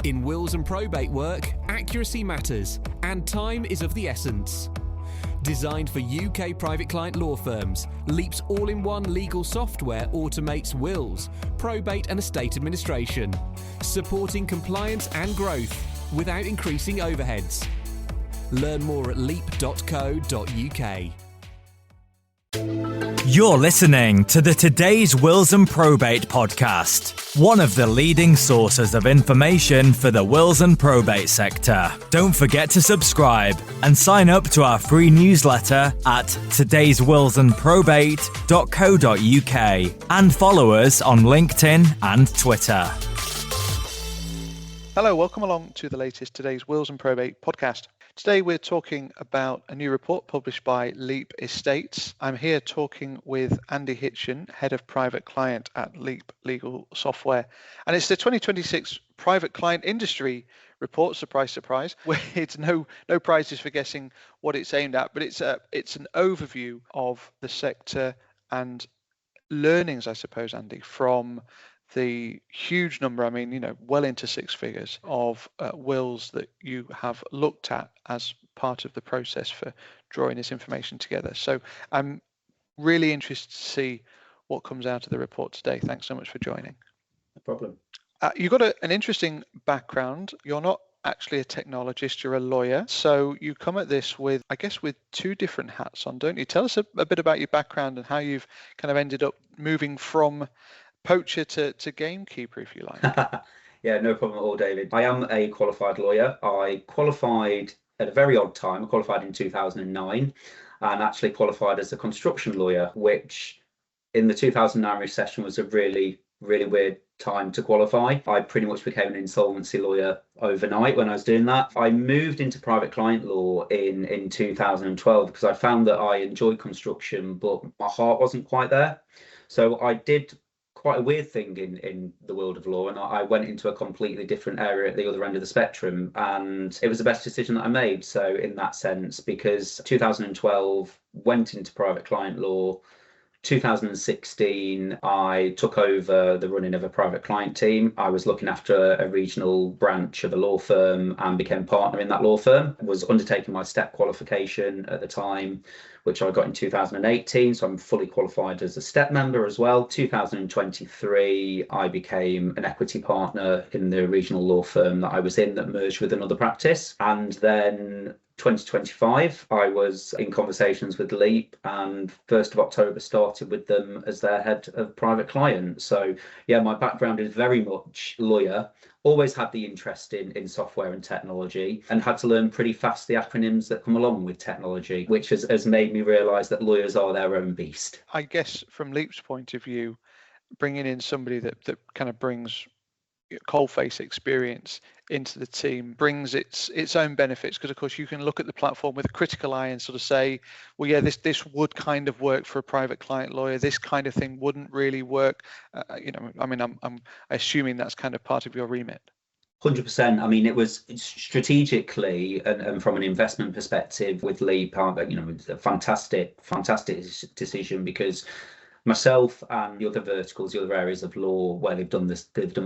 In wills and probate work, accuracy matters, and time is of the essence. Designed for UK private client law firms, Leap's all-in-one legal software automates wills, probate and estate administration, supporting compliance and growth without increasing overheads. Learn more at leap.co.uk. You're listening to the Today's Wills and Probate podcast, one of the leading sources of information for the wills and probate sector. Don't forget to subscribe and sign up to our free newsletter at todayswillsandprobate.co.uk and follow us on LinkedIn and Twitter. Hello, welcome along to the latest Today's Wills and Probate podcast. Today we're talking about a new report published by Leap Estates. I'm here talking with Andy Hitchon, Head of Private Client at Leap Legal Software. And it's the 2026 Private Client Industry Report, surprise, surprise. It's no prizes for guessing what it's aimed at, but it's an overview of the sector and learnings, I suppose, Andy, from the huge number, well into six figures of wills that you have looked at as part of the process for drawing this information together. So I'm really interested to see what comes out of the report today. Thanks so much for joining. No problem. You've got an interesting background. You're not actually a technologist, you're a lawyer. So you come at this with two different hats on, don't you? Tell us a bit about your background and how you've kind of ended up moving from poacher to gamekeeper, if you like. Yeah, no problem at all, David. I am a qualified lawyer. I qualified at a very odd time. I qualified in 2009 and actually qualified as a construction lawyer, which in the 2009 recession was a really, really weird time to qualify. I pretty much became an insolvency lawyer overnight when I was doing that. I moved into private client law in 2012 because I found that I enjoyed construction, but my heart wasn't quite there. So I did quite a weird thing in the world of law, and I went into a completely different area at the other end of the spectrum, and it was the best decision that I made. So in that sense, because 2012 went into private client law, 2016 I took over the running of a private client team. I was looking after a regional branch of a law firm and became partner in that law firm. I was undertaking my step qualification at the time, which I got in 2018, so I'm fully qualified as a step member as well. 2023, I became an equity partner in the regional law firm that I was in that merged with another practice. And then 2025, I was in conversations with Leap, and 1st of October started with them as their head of private client. So yeah, my background is very much lawyer. Always had the interest in software and technology, and had to learn pretty fast the acronyms that come along with technology, which has made me realise that lawyers are their own beast. I guess from Leap's point of view, bringing in somebody that kind of brings coalface experience into the team brings its own benefits, because of course you can look at the platform with a critical eye and sort of say, well, yeah, this would kind of work for a private client lawyer, this kind of thing wouldn't really work. I'm assuming that's kind of part of your remit. 100%. I mean, it was strategically and from an investment perspective with Leap, it's a fantastic decision, because myself and the other verticals, the other areas of law where they've done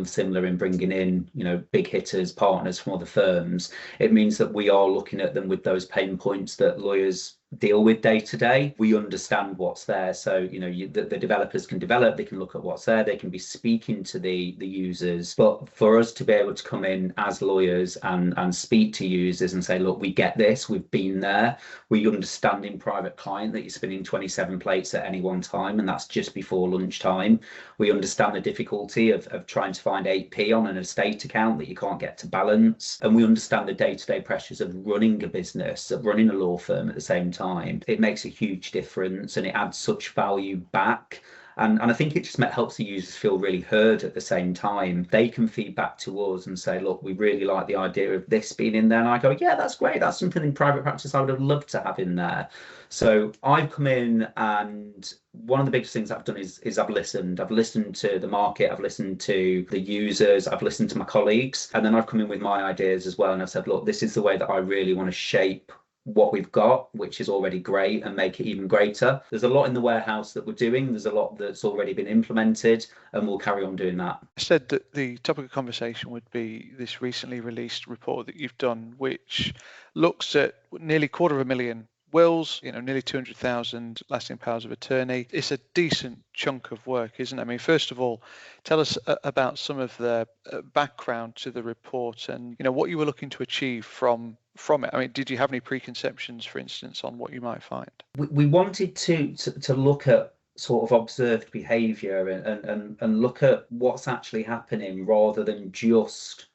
similar in bringing in, big hitters, partners from other firms. It means that we are looking at them with those pain points that lawyers deal with day to day. We understand what's there. So, the developers can develop, they can look at what's there, they can be speaking to the users. But for us to be able to come in as lawyers and speak to users and say, look, we get this, we've been there, we understand in private client that you're spinning 27 plates at any one time, and that's just before lunchtime. We understand the difficulty of trying to find 8p on an estate account that you can't get to balance. And we understand the day-to-day pressures of running a business, of running a law firm at the same time. It makes a huge difference, and it adds such value back. And I think it just helps the users feel really heard at the same time. They can feed back to us and say, look, we really like the idea of this being in there. And I go, yeah, that's great. That's something in private practice I would have loved to have in there. So I've come in, and one of the biggest things I've done is I've listened. I've listened to the market, I've listened to the users, I've listened to my colleagues, and then I've come in with my ideas as well. And I've said, look, this is the way that I really want to shape what we've got, which is already great, and make it even greater. There's a lot in the warehouse that we're doing. There's a lot that's already been implemented, and we'll carry on doing that. I said that the topic of conversation would be this recently released report that you've done, which looks at nearly 250,000 wills, nearly 200,000 lasting powers of attorney. It's a decent chunk of work, isn't it? I mean, first of all, tell us about some of the background to the report and, what you were looking to achieve from it. I mean, did you have any preconceptions, for instance, on what you might find? We wanted to look at sort of observed behaviour and look at what's actually happening rather than just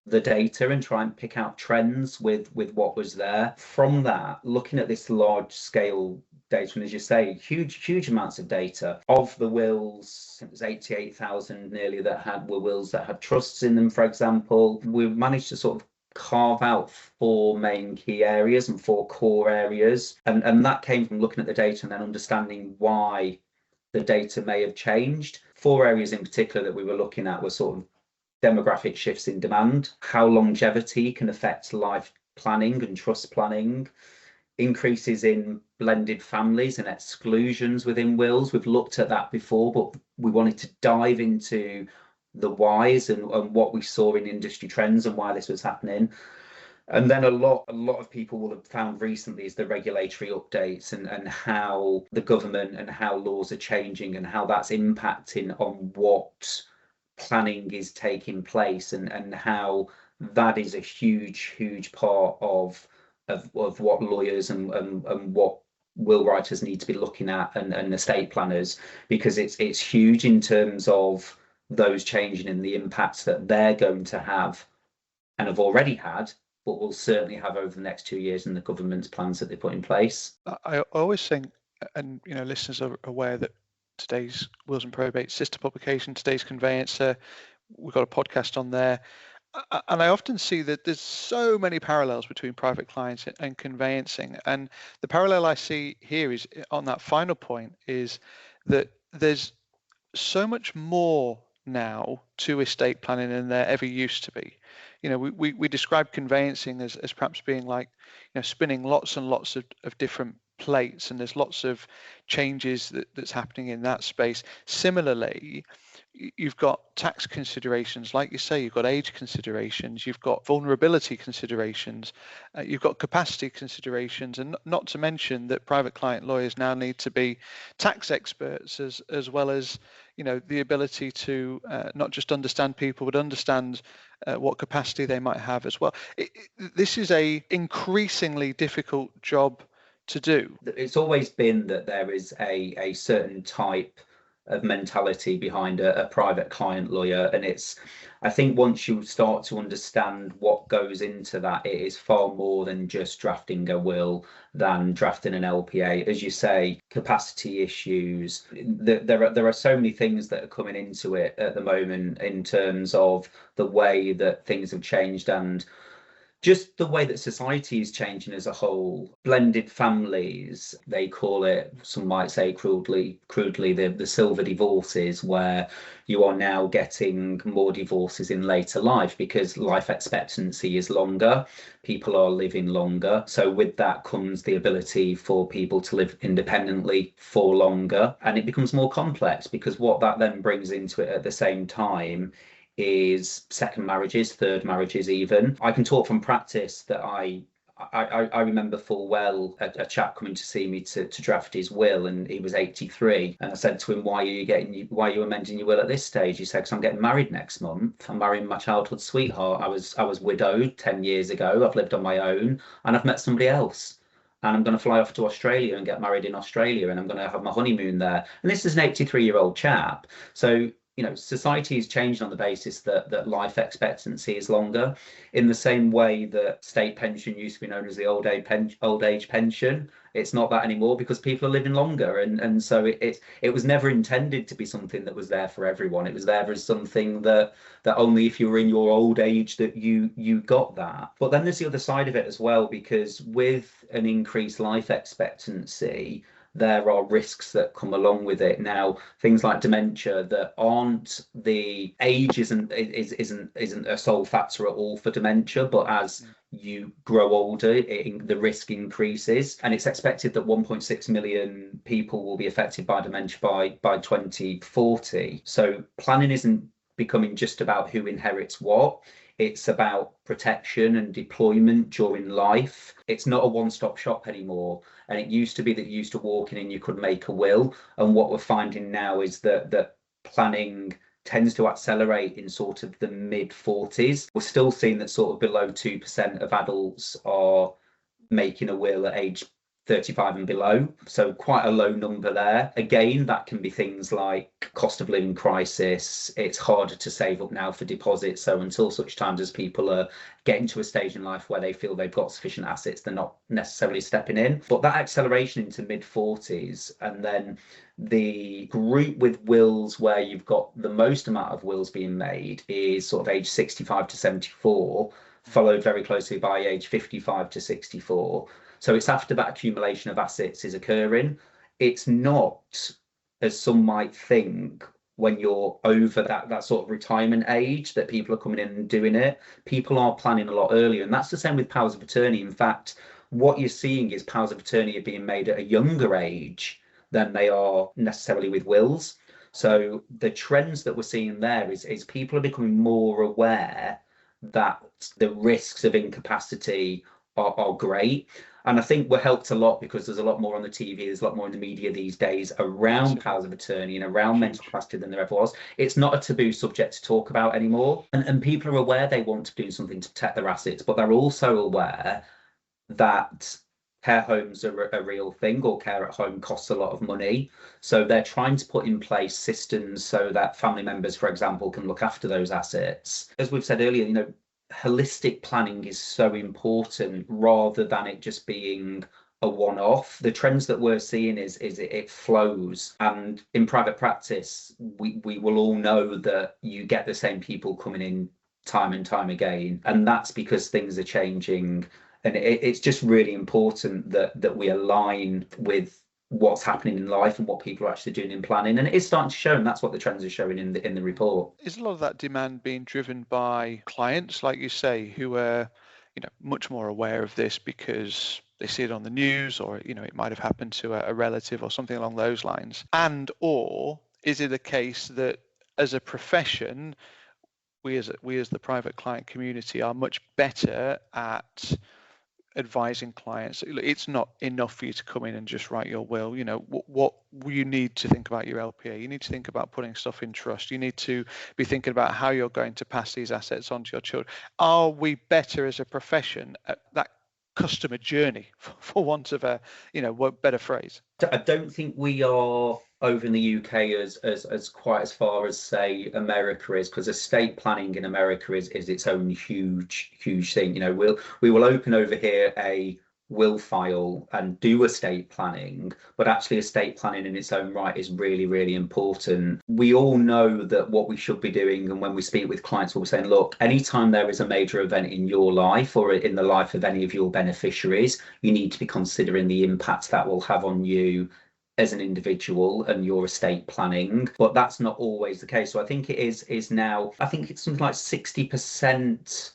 the data and try and pick out trends with what was there. From that, looking at this large scale data, and as you say, huge amounts of data of the wills, it was 88,000 nearly that were wills that had trusts in them, for example. We managed to sort of carve out 4 main key areas and 4 core areas, and that came from looking at the data and then understanding why the data may have changed. 4 areas in particular that we were looking at were sort of demographic shifts in demand, how longevity can affect life planning and trust planning, increases in blended families and exclusions within wills. We've looked at that before, but we wanted to dive into the whys and what we saw in industry trends and why this was happening. And then a lot of people will have found recently is the regulatory updates and how the government and how laws are changing and how that's impacting on what planning is taking place and how that is a huge part of what lawyers and what will writers need to be looking at and estate planners, because it's huge in terms of those changing and the impacts that they're going to have and have already had, but will certainly have over the next 2 years in the government's plans that they put in place. I always think, and listeners are aware that today's Wills and Probate sister publication, Today's Conveyancer, we've got a podcast on there, and I often see that there's so many parallels between private clients and conveyancing, and the parallel I see here is on that final point is that there's so much more now to estate planning than there ever used to be. We describe conveyancing as perhaps being like spinning lots and lots of different plates, and there's lots of changes that's happening in that space. Similarly, you've got tax considerations, like you say, you've got age considerations, you've got vulnerability considerations, you've got capacity considerations, and not to mention that private client lawyers now need to be tax experts as well as the ability to not just understand people but understand what capacity they might have as well. This is a increasingly difficult job to do. It's always been that there is a certain type of mentality behind a private client lawyer, and I think once you start to understand what goes into that, it is far more than just drafting a will, than drafting an LPA. As you say, capacity issues, there are so many things that are coming into it at the moment in terms of the way that things have changed and just the way that society is changing as a whole. Blended families, they call it, some might say crudely, the silver divorces, where you are now getting more divorces in later life because life expectancy is longer, people are living longer. So with that comes the ability for people to live independently for longer, and it becomes more complex because what that then brings into it at the same time is second marriages, third marriages even. I can talk from practice that I remember full well a chap coming to see me to draft his will, and he was 83, and I said to him, why are you amending your will at this stage? He said, because I'm getting married next month. I'm marrying my childhood sweetheart. I was widowed 10 years ago. I've lived on my own and I've met somebody else, and I'm going to fly off to Australia and get married in Australia, and I'm going to have my honeymoon there. And this is an 83-year-old chap. So society is changing on the basis that life expectancy is longer, in the same way that state pension used to be known as the old age pension. It's not that anymore because people are living longer, and so it was never intended to be something that was there for everyone. It was there as something that only if you were in your old age that you got that. But then there's the other side of it as well, because with an increased life expectancy, there are risks that come along with it. Now, things like dementia that aren't the age isn't a sole factor at all for dementia, but as you grow older, the risk increases, and it's expected that 1.6 million people will be affected by dementia by 2040. So planning isn't becoming just about who inherits what. It's about protection and deployment during life. It's not a one-stop shop anymore. And it used to be that you used to walk in and you could make a will. And what we're finding now is that planning tends to accelerate in sort of the mid-40s. We're still seeing that sort of below 2% of adults are making a will at age 35 and below. So quite a low number there. Again, that can be things like cost of living crisis. It's harder to save up now for deposits. So until such times as people are getting to a stage in life where they feel they've got sufficient assets, they're not necessarily stepping in. But that acceleration into mid-40s, and then the group with wills where you've got the most amount of wills being made is sort of age 65 to 74, followed very closely by age 55 to 64. So it's after that accumulation of assets is occurring. It's not, as some might think, when you're over that sort of retirement age that people are coming in and doing it. People are planning a lot earlier, and that's the same with powers of attorney. In fact, what you're seeing is powers of attorney are being made at a younger age than they are necessarily with wills. So the trends that we're seeing there is people are becoming more aware that the risks of incapacity are great. And I think we're helped a lot because there's a lot more on the TV, there's a lot more in the media these days around powers of attorney and around mental capacity than there ever was. It's not a taboo subject to talk about anymore. And people are aware they want to do something to protect their assets, but they're also aware that care homes are a real thing, or care at home costs a lot of money. So they're trying to put in place systems so that family members, for example, can look after those assets. As we've said earlier, holistic planning is so important rather than it just being a one-off. The trends that we're seeing is it flows, and in private practice we will all know that you get the same people coming in time and time again, and that's because things are changing, and it's just really important that we align with what's happening in life and what people are actually doing in planning, and it is starting to show, and that's what the trends are showing in the report. Is a lot of that demand being driven by clients, like you say, who are much more aware of this because they see it on the news, or it might have happened to a relative or something along those lines? And or is it a case that as a profession, we as the private client community are much better at advising clients? It's not enough for you to come in and just write your will. What you need to think about your LPA. You need to think about putting stuff in trust. You need to be thinking about how you're going to pass these assets on to your children. Are we better as a profession at that customer journey, for want of a better phrase? I don't think we are over in the UK as quite as far as, say, America is, because estate planning in America is its own huge thing. We will open over here a will file and do estate planning, but actually estate planning in its own right is really, really important. We all know that what we should be doing, and when we speak with clients, we're saying, look, anytime there is a major event in your life or in the life of any of your beneficiaries, you need to be considering the impact that will have on you as an individual and your estate planning. But that's not always the case. So I think it is now, I think it's something like 60%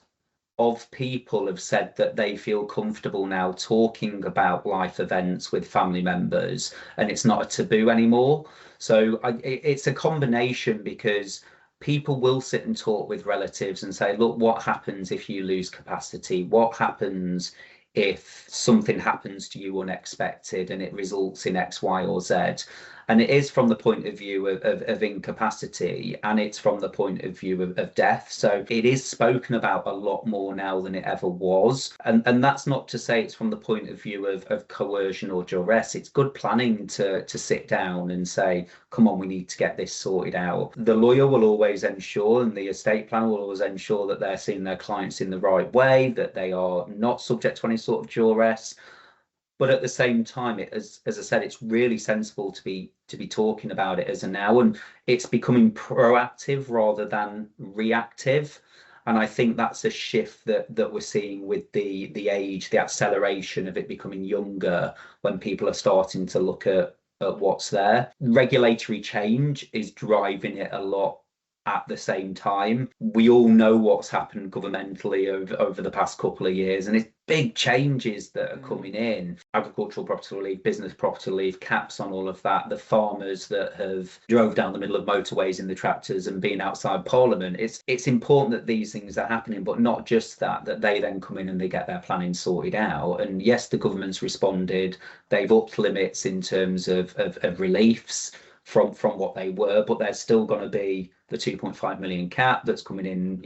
of people have said that they feel comfortable now talking about life events with family members, and it's not a taboo anymore. So it's a combination, because people will sit and talk with relatives and say, look, what happens if you lose capacity? What happens if something happens to you unexpected and it results in X, Y, or Z? And it is from the point of view of incapacity, and it's from the point of view of death. So it is spoken about a lot more now than it ever was. And that's not to say it's from the point of view of coercion or duress. It's good planning to sit down and say, come on, we need to get this sorted out. The lawyer will always ensure, and the estate planner will always ensure, that they're seeing their clients in the right way, that they are not subject to any sort of duress. But at the same time, as I said, it's really sensible to be talking about it as a now, and it's becoming proactive rather than reactive. And I think that's a shift that we're seeing with the age, the acceleration of it becoming younger, when people are starting to look at what's there. Regulatory change is driving it a lot at the same time. We all know what's happened governmentally over the past couple of years, and it's big changes that are coming in. Agricultural property relief, business property relief, caps on all of that. The farmers that have drove down the middle of motorways in the tractors and been outside Parliament. It's important that these things are happening, but not just that they then come in and they get their planning sorted out. And yes, the government's responded. They've upped limits in terms of reliefs from what they were, but there's still going to be the 2.5 million cap that's coming in,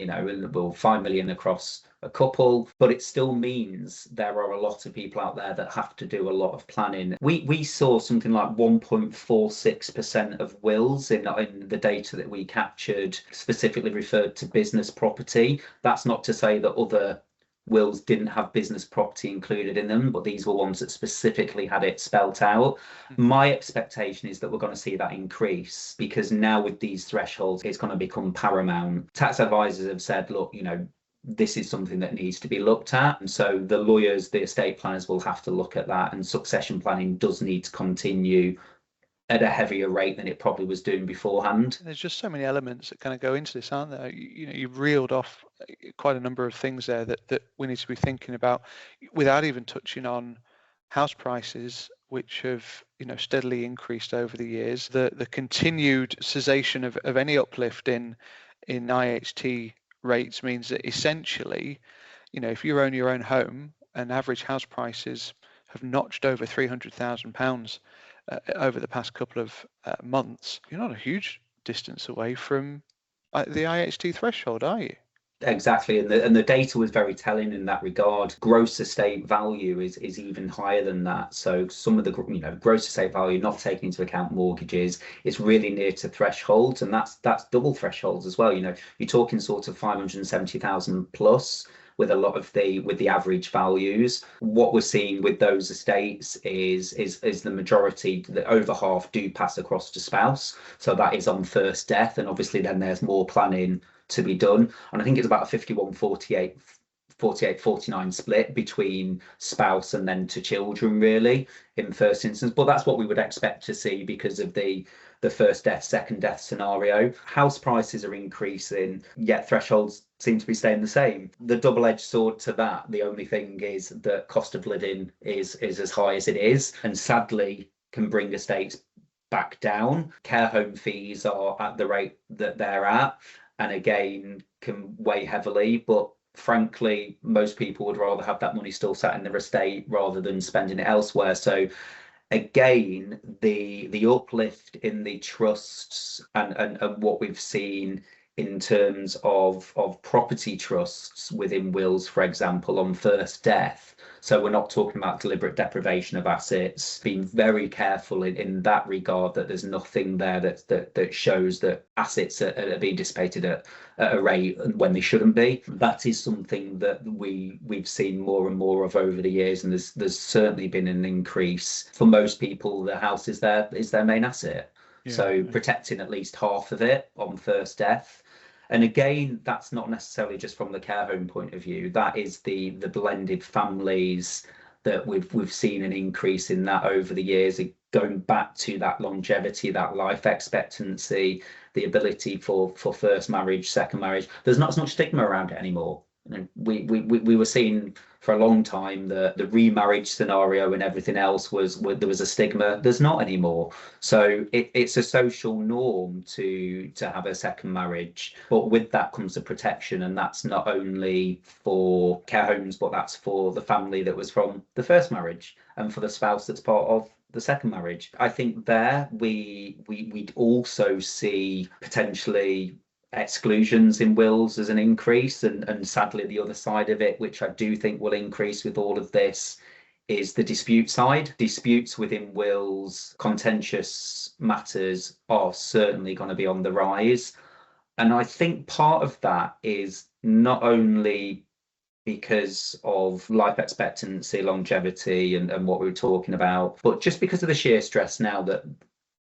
5 million across a couple, but it still means there are a lot of people out there that have to do a lot of planning. We saw something like 1.46% of wills in the data that we captured specifically referred to business property. That's not to say that other wills didn't have business property included in them, but these were ones that specifically had it spelt out. My expectation is that we're going to see that increase, because now with these thresholds, it's going to become paramount. Tax advisors have said, look, this is something that needs to be looked at. And so the lawyers, the estate planners will have to look at that, and succession planning does need to continue at a heavier rate than it probably was doing beforehand. There's just so many elements that kind of go into this, aren't there? You've reeled off quite a number of things there that we need to be thinking about, without even touching on house prices, which have steadily increased over the years. The continued cessation of any uplift in IHT rates means that essentially, if you own your own home and average house prices have notched over £300,000 over the past couple of months, you're not a huge distance away from the IHT threshold, are you? Exactly, and the data was very telling in that regard. Gross estate value is even higher than that. So some of the gross estate value, not taking into account mortgages, is really near to thresholds, and that's double thresholds as well. You're talking sort of 570,000 plus. With a lot of the average values, what we're seeing with those estates is the majority, the over half, do pass across to spouse. So that is on first death, and obviously then there's more planning to be done. And I think it's about a 51-49 split between spouse and then to children, really, in first instance. But that's what we would expect to see because of the first death, second death scenario. House prices are increasing, yet thresholds seem to be staying the same. The double-edged sword to that, the only thing is that cost of living is as high as it is, and sadly can bring estates back down. Care home fees are at the rate that they're at, and again can weigh heavily, but frankly most people would rather have that money still sat in their estate rather than spending it elsewhere. So again, the uplift in the trusts and what we've seen in terms of property trusts within wills, for example, on first death. So we're not talking about deliberate deprivation of assets. Being very careful in that regard, that there's nothing there that shows that assets are being dissipated at a rate when they shouldn't be. That is something that we've seen more and more of over the years, and there's certainly been an increase. For most people, the house is their main asset. Yeah. So protecting at least half of it on first death. And again, that's not necessarily just from the care home point of view. That is the blended families that we've seen an increase in that over the years, going back to that longevity, that life expectancy, the ability for first marriage, second marriage. There's not as much stigma around it anymore. We were seeing for a long time the remarriage scenario and everything else there was a stigma. There's not anymore. So it's a social norm to have a second marriage, but with that comes the protection, and that's not only for care homes, but that's for the family that was from the first marriage and for the spouse that's part of the second marriage. I think there we'd also see potentially exclusions in wills as an increase, and sadly the other side of it, which I do think will increase with all of this, is the dispute side. Disputes within wills, contentious matters are certainly going to be on the rise, and I think part of that is not only because of life expectancy, longevity, and what we were talking about, but just because of the sheer stress now that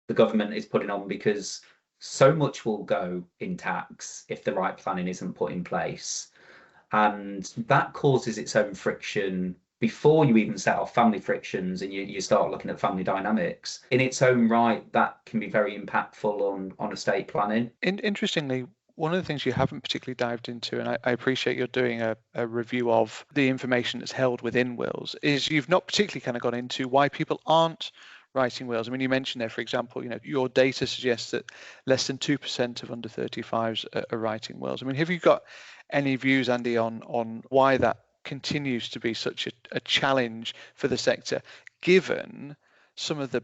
the government is putting on, because so much will go in tax if the right planning isn't put in place. And that causes its own friction before you even set off family frictions and you start looking at family dynamics. In its own right, that can be very impactful on estate planning. Interestingly, one of the things you haven't particularly dived into, and I appreciate you're doing a review of the information that's held within wills, is you've not particularly kind of gone into why people aren't writing wills. I mean, you mentioned there, for example, your data suggests that less than 2% of under 35s are writing wills. I mean, have you got any views, Andy, on why that continues to be such a challenge for the sector, given some of the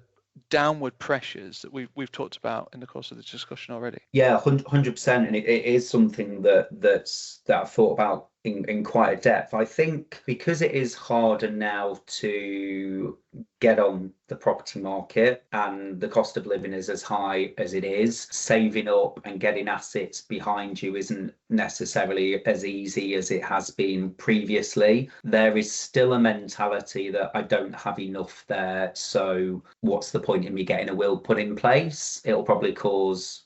downward pressures that we've talked about in the course of the discussion already? Yeah, 100%, and it is something that I've thought about in quite a depth. I think because it is harder now to get on the property market and the cost of living is as high as it is, saving up and getting assets behind you isn't necessarily as easy as it has been previously. There is still a mentality that I don't have enough there, so what's the point in me getting a will put in place? It'll probably cause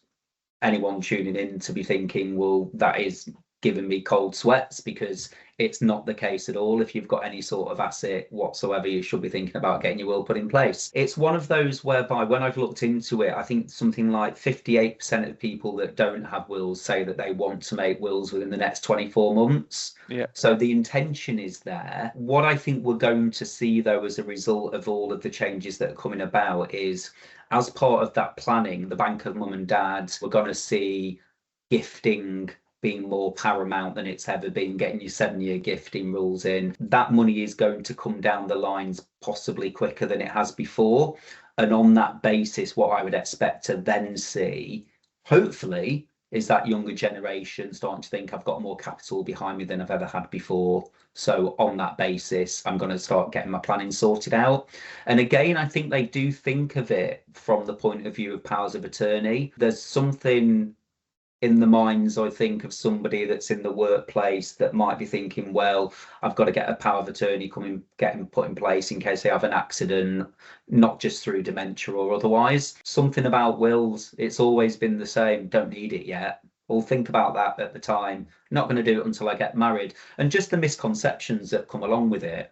anyone tuning in to be thinking, well, that is giving me cold sweats, because it's not the case at all. If you've got any sort of asset whatsoever, you should be thinking about getting your will put in place. It's one of those whereby when I've looked into it, I think something like 58% of people that don't have wills say that they want to make wills within the next 24 months. Yeah. So the intention is there. What I think we're going to see, though, as a result of all of the changes that are coming about is, as part of that planning, the bank of mum and dad, we're going to see gifting being more paramount than it's ever been, getting your 7-year gifting rules in. That money is going to come down the lines possibly quicker than it has before. And on that basis, what I would expect to then see, hopefully, is that younger generation starting to think, I've got more capital behind me than I've ever had before. So on that basis, I'm going to start getting my planning sorted out. And again, I think they do think of it from the point of view of powers of attorney. There's something in the minds, I think, of somebody that's in the workplace that might be thinking, well, I've got to get a power of attorney getting put in place in case they have an accident, not just through dementia or otherwise. Something about wills, it's always been the same, don't need it yet. We'll think about that at the time. Not going to do it until I get married. And just the misconceptions that come along with it.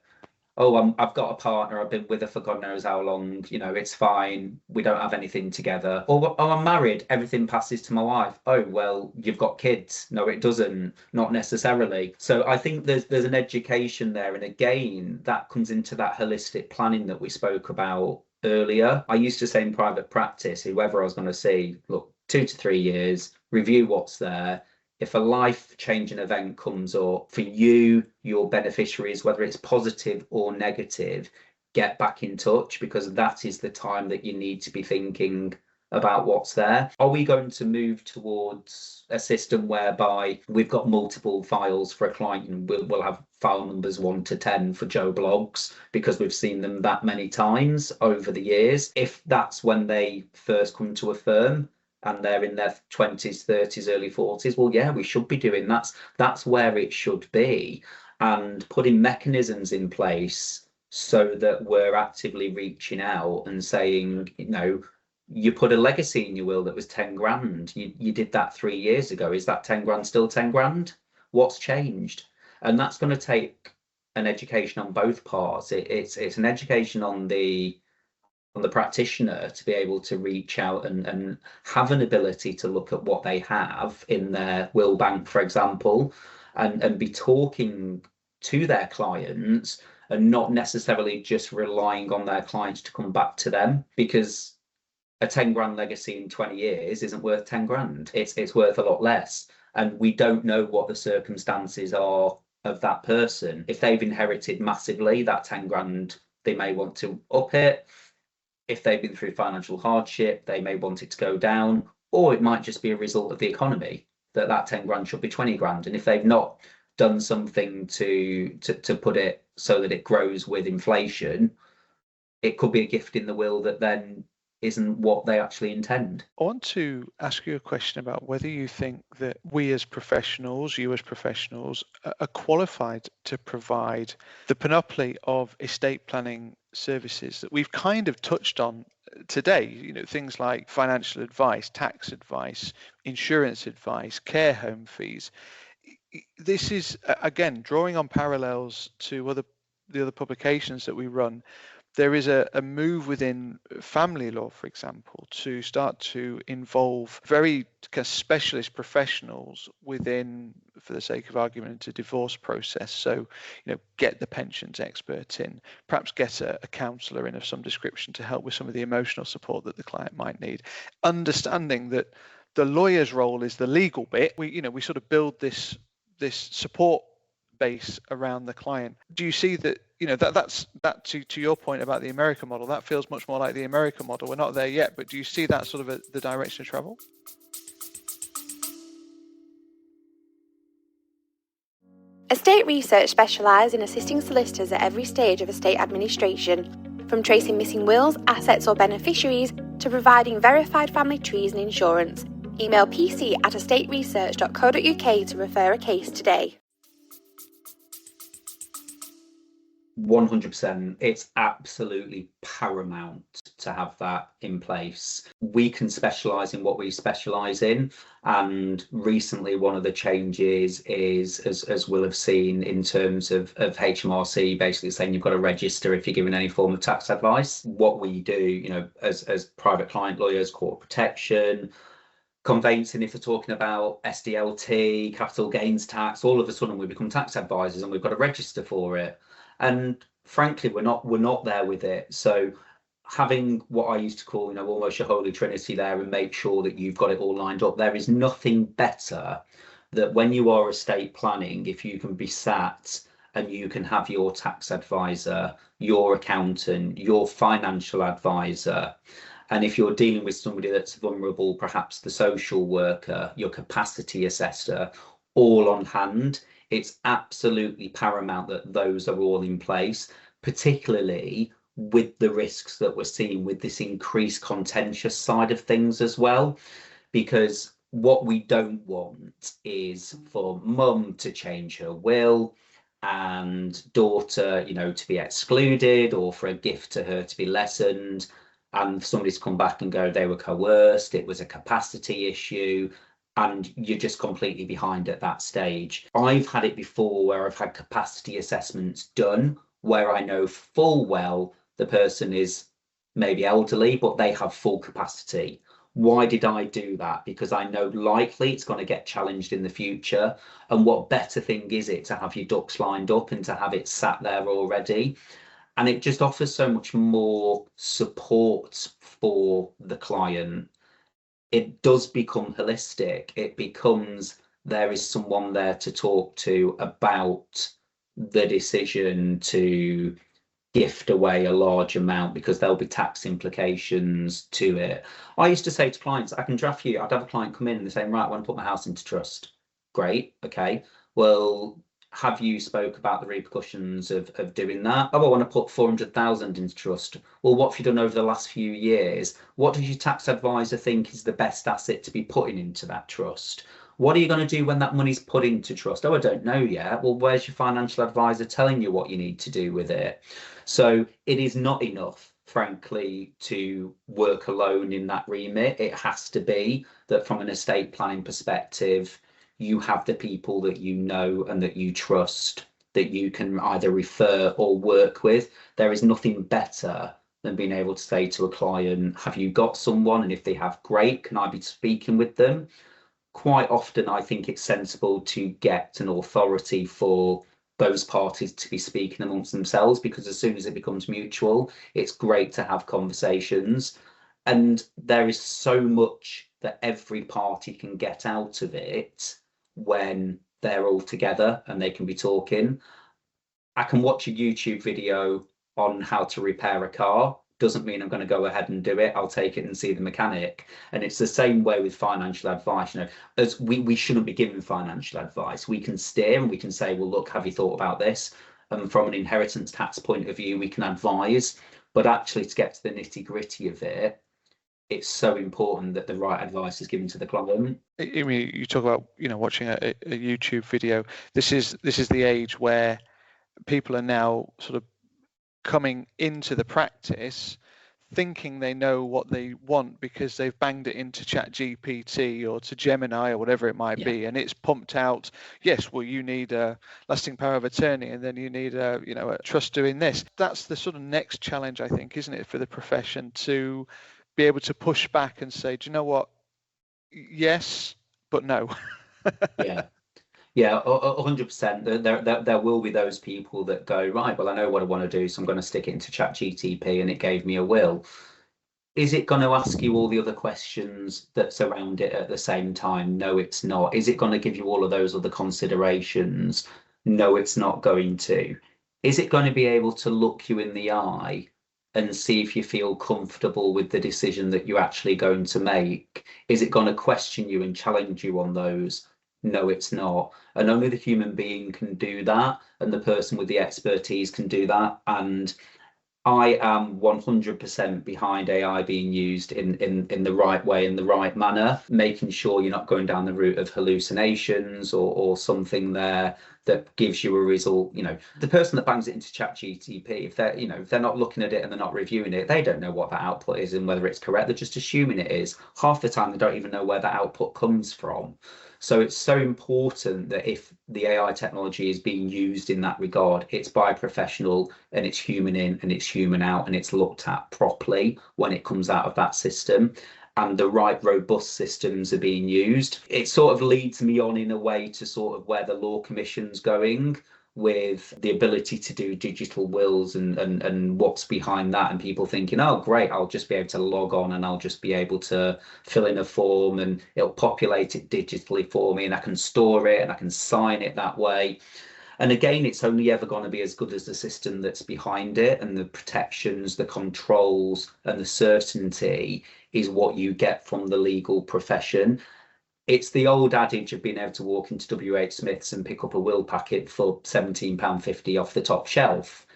Oh, I've got a partner, I've been with her for God knows how long, it's fine, we don't have anything together. Or, oh, I'm married, everything passes to my wife. Oh, well, you've got kids. No, it doesn't, not necessarily. So I think there's an education there. And again, that comes into that holistic planning that we spoke about earlier. I used to say in private practice, whoever I was going to see, look, 2 to 3 years, review what's there. If a life-changing event comes up for you, your beneficiaries, whether it's positive or negative, get back in touch, because that is the time that you need to be thinking about what's there. Are we going to move towards a system whereby we've got multiple files for a client and we'll have file numbers 1 to 10 for Joe Blogs because we've seen them that many times over the years? If that's when they first come to a firm, and they're in their 20s, 30s, early 40s, well, yeah, we should be doing that. That's where it should be. And putting mechanisms in place so that we're actively reaching out and saying, you put a legacy in your will that was 10 grand. You did that 3 years ago. Is that 10 grand still 10 grand? What's changed? And that's going to take an education on both parts. It's an education on the practitioner to be able to reach out and have an ability to look at what they have in their will bank, for example, and be talking to their clients and not necessarily just relying on their clients to come back to them, because a 10 grand legacy in 20 years isn't worth 10 grand. It's worth a lot less. And we don't know what the circumstances are of that person. If they've inherited massively, that 10 grand, they may want to up it. If they've been through financial hardship, they may want it to go down, or it might just be a result of the economy that 10 grand should be 20 grand. And if they've not done something to put it so that it grows with inflation, it could be a gift in the will that then isn't what they actually intend. I want to ask you a question about whether you think that we as professionals, you as professionals, are qualified to provide the panoply of estate planning services that we've kind of touched on today, things like financial advice, tax advice, insurance advice, care home fees. This is, again, drawing on parallels to the other publications that we run. There is a move within family law, for example, to start to involve very kind of specialist professionals within, for the sake of argument, into divorce process. So, get the pensions expert in, perhaps get a counsellor in of some description to help with some of the emotional support that the client might need. Understanding that the lawyer's role is the legal bit. We sort of build this support base around the client. Do you see that, that's to your point about the American model, that feels much more like the American model? We're not there yet, but do you see that sort of the direction of travel? Estate Research specialise in assisting solicitors at every stage of estate administration, from tracing missing wills, assets or beneficiaries to providing verified family trees and insurance. Email pc@estateresearch.co.uk to refer a case today. 100%. It's absolutely paramount to have that in place. We can specialise in what we specialise in, and recently one of the changes is, as we'll have seen, in terms of HMRC basically saying you've got to register if you're giving any form of tax advice. What we do, as private client lawyers, court protection, conveyancing, if we're talking about SDLT, capital gains tax, all of a sudden we become tax advisors and we've got to register for it. And frankly, we're not there with it. So having what I used to call, almost your holy trinity there, and make sure that you've got it all lined up. There is nothing better that when you are estate planning, if you can be sat and you can have your tax advisor, your accountant, your financial advisor, and if you're dealing with somebody that's vulnerable, perhaps the social worker, your capacity assessor, all on hand. It's absolutely paramount that those are all in place, particularly with the risks that we're seeing with this increased contentious side of things as well. Because what we don't want is for mum to change her will and daughter, to be excluded, or for a gift to her to be lessened, and somebody's come back and go, they were coerced, it was a capacity issue, and you're just completely behind at that stage. I've had it before where I've had capacity assessments done where I know full well the person is maybe elderly, but they have full capacity. Why did I do that? Because I know likely it's going to get challenged in the future. And what better thing is it to have your ducks lined up and to have it sat there already? And it just offers so much more support for the client. It does become holistic. It becomes, there is someone there to talk to about the decision to gift away a large amount, because there'll be tax implications to it. I used to say to clients, I can draft you, I'd have a client come in and they're saying, right, I want to put my house into trust. Great, okay. Well, have you spoke about the repercussions of doing that? Oh, I want to put 400,000 into trust. Well, what have you done over the last few years? What does your tax advisor think is the best asset to be putting into that trust? What are you going to do when that money's put into trust? Oh, I don't know yet. Well, where's your financial advisor telling you what you need to do with it? So it is not enough, frankly, to work alone in that remit. It has to be that from an estate planning perspective, you have the people that you know and that you trust, that you can either refer or work with. There is nothing better than being able to say to a client, have you got someone? And if they have, great, can I be speaking with them? Quite often, I think it's sensible to get an authority for those parties to be speaking amongst themselves, because as soon as it becomes mutual, it's great to have conversations. And there is so much that every party can get out of it when they're all together and they can be talking. I can watch a YouTube video on how to repair a car. Doesn't mean I'm going to go ahead and do it. I'll take it and see the mechanic. And it's the same way with financial advice. As we shouldn't be giving financial advice. We can steer and we can say, well, look, have you thought about this? And from an inheritance tax point of view, we can advise. But actually, to get to the nitty gritty of it, it's so important that the right advice is given to the client. I mean, you talk about watching a YouTube video. This is the age where people are now sort of coming into the practice thinking they know what they want because they've banged it into ChatGPT or to Gemini or whatever it might be, and it's pumped out, yes, well, you need a lasting power of attorney, and then you need a trust doing this. That's the sort of next challenge, I think, isn't it, for the profession, to be able to push back and say, do you know what? Yes, but no. Yeah. Yeah, 100%. There will be those people that go, right, well, I know what I want to do, so I'm going to stick it into ChatGTP and it gave me a will. Is it going to ask you all the other questions that surround it at the same time? No, it's not. Is it going to give you all of those other considerations? No, it's not going to. Is it going to be able to look you in the eye and see if you feel comfortable with the decision that you're actually going to make? Is it going to question you and challenge you on those? No, it's not. And only the human being can do that, and the person with the expertise can do that. And I am 100% behind AI being used in the right way, in the right manner, making sure you're not going down the route of hallucinations or something there that gives you a result. The person that bangs it into ChatGPT, if they're not looking at it and they're not reviewing it, they don't know what that output is and whether it's correct. They're just assuming it is. Half the time, they don't even know where that output comes from. So it's so important that if the AI technology is being used in that regard, it's by a professional and it's human in and it's human out, and it's looked at properly when it comes out of that system, and the right robust systems are being used. It sort of leads me on in a way to sort of where the Law Commission's going, with the ability to do digital wills and what's behind that, and people thinking, oh great, I'll just be able to log on and I'll just be able to fill in a form and it'll populate it digitally for me and I can store it and I can sign it that way. And again, it's only ever going to be as good as the system that's behind it, and the protections, the controls and the certainty is what you get from the legal profession. It's the old adage of being able to walk into WH Smith's and pick up a will packet for £17.50 off the top shelf.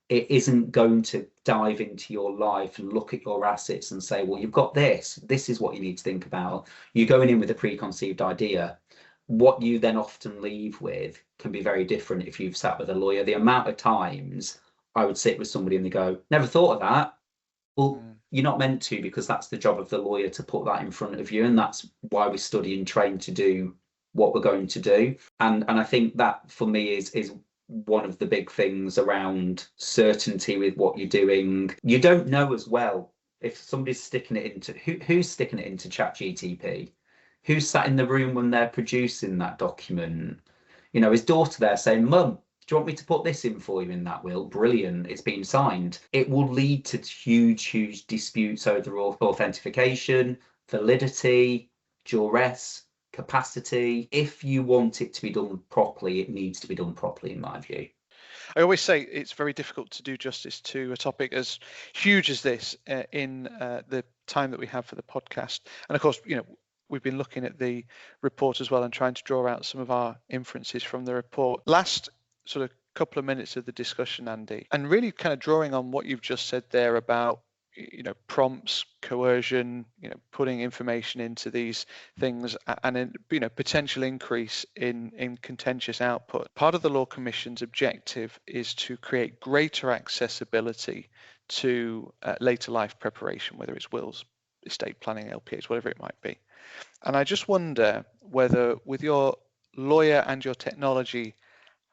It isn't going to dive into your life and look at your assets and say, well, you've got this is what you need to think about. You're going in with a preconceived idea. What you then often leave with can be very different if you've sat with a lawyer. The amount of times I would sit with somebody and they go, never thought of that. Well, you're not meant to, because that's the job of the lawyer to put that in front of you, and that's why we study and train to do what we're going to do. And I think that for me is one of the big things around certainty with what you're doing. You don't know as well if somebody's sticking it into who's sticking it into ChatGTP, who's sat in the room when they're producing that document. His daughter there saying, Mum, do you want me to put this in for you in that will? Brilliant, it's been signed. It will lead to huge disputes over authentication, validity, duress, capacity. If you want it to be done properly, it needs to be done properly, in my view. I always say it's very difficult to do justice to a topic as huge as this in the time that we have for the podcast. And of course, we've been looking at the report as well and trying to draw out some of our inferences from the report. Last sort of couple of minutes of the discussion, Andy, and really kind of drawing on what you've just said there about prompts, coercion, putting information into these things, and potential increase in contentious output. Part of the Law Commission's objective is to create greater accessibility to later life preparation, whether it's wills, estate planning, LPAs, whatever it might be. And I just wonder whether, with your lawyer and your technology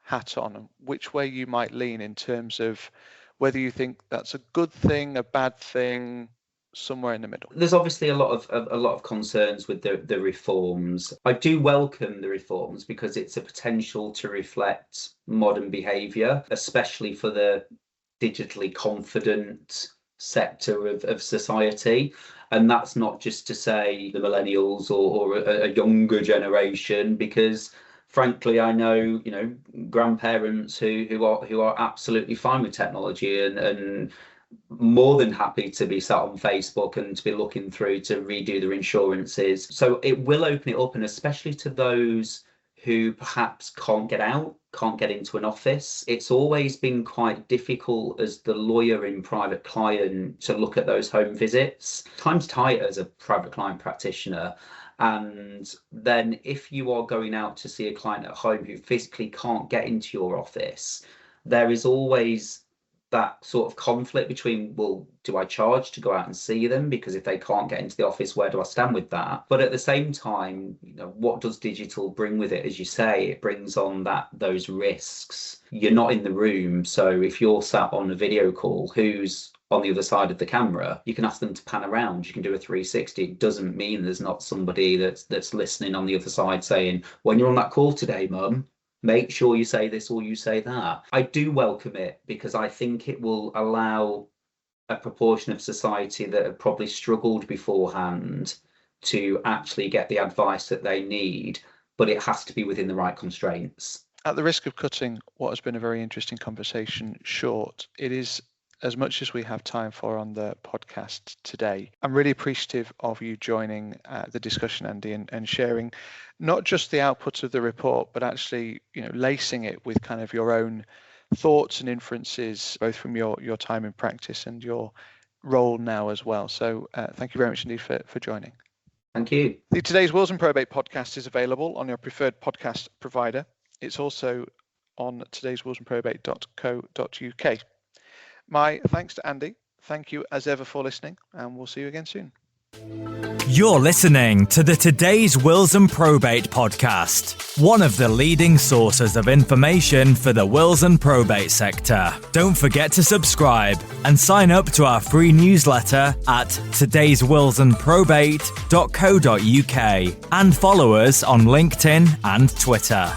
hat on, which way you might lean in terms of whether you think that's a good thing, a bad thing, somewhere in the middle. There's obviously a lot of concerns with the reforms. I do welcome the reforms because it's a potential to reflect modern behaviour, especially for the digitally confident sector of society. And that's not just to say the millennials or a younger generation, because frankly, I know grandparents who are absolutely fine with technology and more than happy to be sat on Facebook and to be looking through to redo their insurances. So it will open it up, and especially to those who perhaps can't get out, can't get into an office. It's always been quite difficult as the lawyer in private client to look at those home visits. Time's tight as a private client practitioner. And then if you are going out to see a client at home who physically can't get into your office, there is always that sort of conflict between, well, do I charge to go out and see them? Because if they can't get into the office, where do I stand with that? But at the same time, what does digital bring with it? As you say, it brings on those risks. You're not in the room. So if you're sat on a video call, who's on the other side of the camera, you can ask them to pan around. You can do a 360. It doesn't mean there's not somebody that's listening on the other side saying, when you're on that call today, mum, make sure you say this or you say that. I do welcome it because I think it will allow a proportion of society that have probably struggled beforehand to actually get the advice that they need, but it has to be within the right constraints. At the risk of cutting what has been a very interesting conversation short, it is as much as we have time for on the podcast today. I'm really appreciative of you joining the discussion, Andy, and sharing not just the output of the report, but actually, lacing it with kind of your own thoughts and inferences, both from your time in practice and your role now as well. So thank you very much indeed for joining. Thank you. The Today's Wills and Probate podcast is available on your preferred podcast provider. It's also on todayswillsandprobate.co.uk. My thanks to Andy. Thank you as ever for listening, and we'll see you again soon. You're listening to the Today's Wills and Probate podcast, one of the leading sources of information for the wills and probate sector. Don't forget to subscribe and sign up to our free newsletter at todayswillsandprobate.co.uk and follow us on LinkedIn and Twitter.